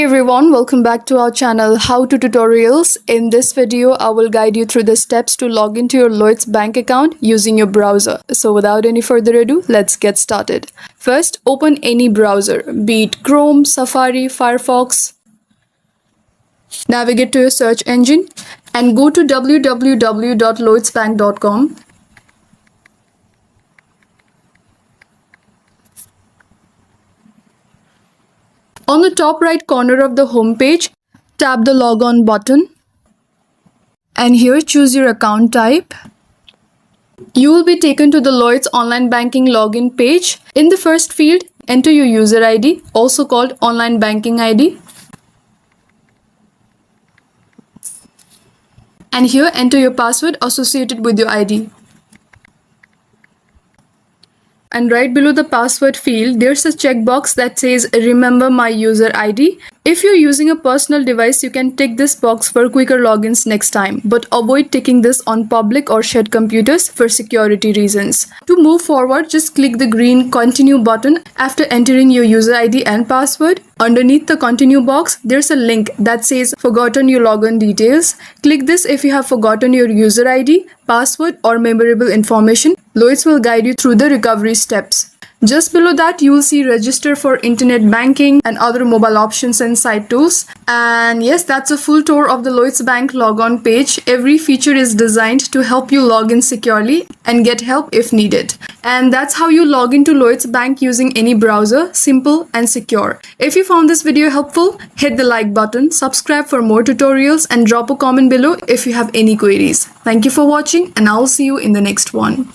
everyone, welcome back to our channel How to Tutorials. In this video, I will guide you through the steps to log into your Lloyds bank account using your browser. So without any further ado, let's get started. First, open any browser, be it Chrome, Safari, Firefox. Navigate to your search engine and go to www.lloydsbank.com. On the top right corner of the home page, tap the Log On button and here choose your account type. You will be taken to the Lloyds online banking login page. In the first field, enter your user ID, also called online banking ID. And here enter your password associated with your ID. And right below the password field, there's a checkbox that says remember my user ID. If you're using a personal device, you can tick this box for quicker logins next time, but avoid ticking this on public or shared computers for security reasons. To move forward, just click the green continue button after entering your user ID and password. Underneath the continue box, there's a link that says forgotten your login details. Click this if you have forgotten your user ID, password or memorable information. Lloyds will guide you through the recovery steps. Just below that, you will see register for internet banking and other mobile options and site tools. And yes, that's a full tour of the Lloyds Bank logon page. Every feature is designed to help you log in securely and get help if needed. And that's how you log into Lloyds Bank using any browser, simple and secure. If you found this video helpful, hit the like button, subscribe for more tutorials and drop a comment below if you have any queries. Thank you for watching and I'll see you in the next one.